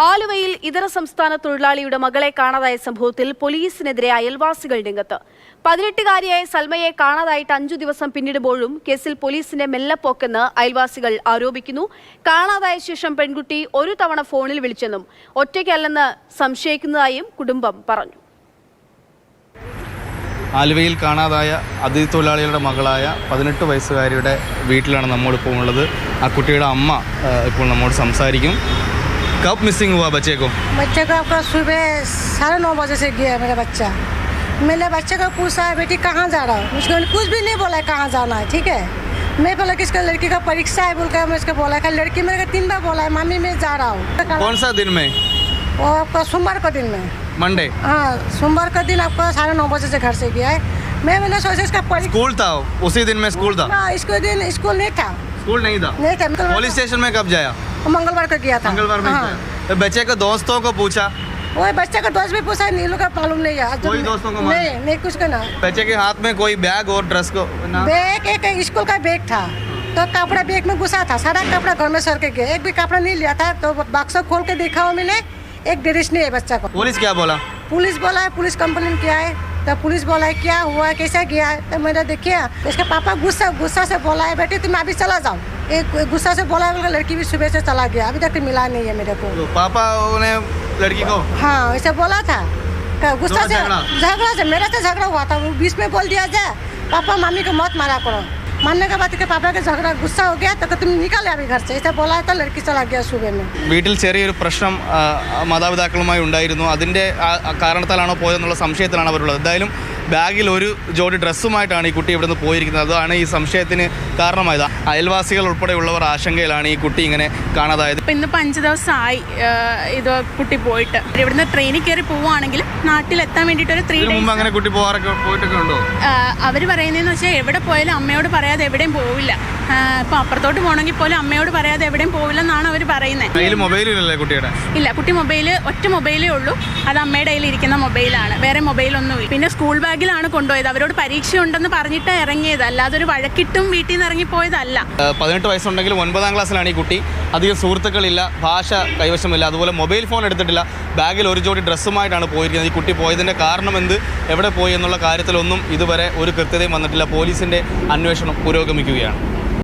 ആലുവയിൽ ഇതര സംസ്ഥാന തൊഴിലാളിയുടെ മകളെ കാണാതായ സംഭവത്തിൽ പോലീസിനെതിരെ അയൽവാസികൾ രംഗത്ത്. 18-കാരിയായ സൽമയെ കാണാതായിട്ട് 5 ദിവസം പിന്നിടുമ്പോഴും കേസിൽ പോലീസിന്റെ മെല്ലപ്പോക്കെന്ന് അയൽവാസികൾ ആരോപിക്കുന്നു. കാണാതായ ശേഷം പെൺകുട്ടി ഒരു തവണ ഫോണിൽ വിളിച്ചെന്നും ഒറ്റയ്ക്കല്ലെന്ന് സംശയിക്കുന്നതായും കുടുംബം പറഞ്ഞു. ആലുവയിൽ കാണാതായ അതിഥി തൊഴിലാളികളുടെ മകളായ 18 വയസ്സുകാരിയുടെ വീട്ടിലാണ് നമ്മളിപ്പോൾ ഉള്ളത്. ആ കുട്ടിയുടെ അമ്മ ഇപ്പോൾ നമ്മോട് സംസാരിക്കും. कब मिसिंग हुआ बच्चे को? बच्चे को आपका सुबह 9:30 बजे से गया है मेरा बच्चा. मैंने बच्चे को पूछा है बेटी कहाँ जा रहा है, उसको कुछ भी नहीं बोला है कहाँ जाना है. ठीक है, मैं बोला कि इसका लड़की का परीक्षा है बोलकर मैं इसको बोला है. लड़की मेरे को 3 बार बोला है मामी मैं जा रहा हूँ. कौन सा दिन में? वो आपका सोमवार का दिन में. मंडे? हाँ, सोमवार का दिन आपका 9:30 बजे से घर से गया है. मैंने सोचा इसका स्कूल था उसी दिन में? स्कूल था? इसको दिन स्कूल नहीं था. स्कूल नहीं था? नहीं था. पुलिस स्टेशन में कब जाया? मंगलवार को गया था. मंगलवार में? तो बच्चे के दोस्तों को पूछा? वो बच्चे का दोस्त भी पूछा, नीलू का मालूम नहीं है. कोई दोस्तों को नहीं कुछ का ना. बच्चे के हाथ में कोई बैग और ड्रेस को ना? बैग एक स्कूल का बैग था, तो कपड़ा बैग में घुसा था. सारा कपड़ा घर में सर के गया. एक भी कपड़ा नहीं लिया था. तो बक्सा खोल के देखा हो मैंने, एक ड्रेस नहीं है बच्चा को. पुलिस क्या बोला? पुलिस बोला है पुलिस कंप्लेन किया है. तो पुलिस बोला है क्या हुआ कैसा गया है. तो मैंने देखिए इसका पापा गुस्सा से बोला है बेटी तुम अभी चला जाओ. एक गुस्सा से बोला है. लड़की भी सुबह से चला गया, अभी तक मिला नहीं है मेरे को. तो पापा ने लड़की को? हाँ ऐसे बोला था. गुस्सा से झगड़ा से मेरा से झगड़ा हुआ था. वो बीच में बोल दिया जाए पापा मामी को मत मारा करो. मानने के बाद के पापा के झगड़ा गुस्सा हो गया तो तुम निकाले अभी घर से ऐसा बोला है. तो लड़की चला गया सुबह में. വീട്ടിൽ ചെറിയൊരു പ്രശ്നം മാതാപിതാക്കളുമായി ഉണ്ടായിരുന്നു. അതിൻ്റെ കാരണത്താലാണോ പോയതെന്നുള്ള സംശയത്തിലാണ് അവരുള്ളത്. എന്തായാലും ബാഗിൽ ഒരു ജോഡി ഡ്രസ്സുമായിട്ടാണ് ഈ കുട്ടി ഇവിടുന്ന് പോയിരിക്കുന്നത്. അതാണ് ഈ സംശയത്തിന് കാരണമായത്. അയൽവാസികൾ ഉൾപ്പെടെയുള്ളവർ ആശങ്കയിലാണ് ഈ കുട്ടി ഇങ്ങനെ കാണാതായത്. ഇപ്പം ഇന്നിപ്പോൾ 5 ദിവസമായി ഇത് കുട്ടി പോയിട്ട്. ഇവിടുന്ന് ട്രെയിനിൽ കയറി പോവുകയാണെങ്കിൽ നാട്ടിലെത്താൻ വേണ്ടിയിട്ട് ഒരു 3 മുമ്പ് അങ്ങനെ കുട്ടി പോയിട്ടൊക്കെ ഉണ്ടോ? അവർ പറയുന്നതെന്ന് വെച്ചാൽ എവിടെ പോയാലും അമ്മയോട് പറയാതെ എവിടെയും പോവില്ല. ഇപ്പം അപ്പുറത്തോട്ട് പോകണമെങ്കിൽ പോലും അമ്മയോട് പറയാതെ എവിടെയും പോവില്ലെന്നാണ് അവർ പറയുന്നത്. കയ്യിൽ മൊബൈലില്ലല്ലേ കുട്ടിയുടെ? ഇല്ല, കുട്ടി ഒറ്റ മൊബൈലേ ഉള്ളൂ. അത് അമ്മയുടെ കയ്യിൽ ഇരിക്കുന്ന മൊബൈലാണ്, വേറെ മൊബൈലൊന്നുമില്ല. പിന്നെ സ്കൂൾ ബാഗിലാണ് കൊണ്ടുപോയത്. അവരോട് പരീക്ഷ ഉണ്ടെന്ന് പറഞ്ഞിട്ട് ഇറങ്ങിയത്, അല്ലാതെ ഒരു വഴക്കിട്ടും വീട്ടിൽ നിന്ന് ഇറങ്ങിപ്പോയതല്ല. 18 വയസ്സുണ്ടെങ്കിലും 9ാം ക്ലാസ്സിലാണ് ഈ കുട്ടി. അധികം സുഹൃത്തുക്കളില്ല, ഭാഷ കൈവശമില്ല, അതുപോലെ മൊബൈൽ ഫോൺ എടുത്തിട്ടില്ല. ബാഗിൽ ഒരു ജോഡി ഡ്രസ്സുമായിട്ടാണ് പോയിരിക്കുന്നത്. ഈ കുട്ടി പോയതിൻ്റെ കാരണം എന്ത്, എവിടെ പോയി എന്നുള്ള കാര്യത്തിലൊന്നും ഇതുവരെ ഒരു കൃത്യതയും വന്നിട്ടില്ല. പോലീസിൻ്റെ അന്വേഷണം പുരോഗമിക്കുകയാണ്.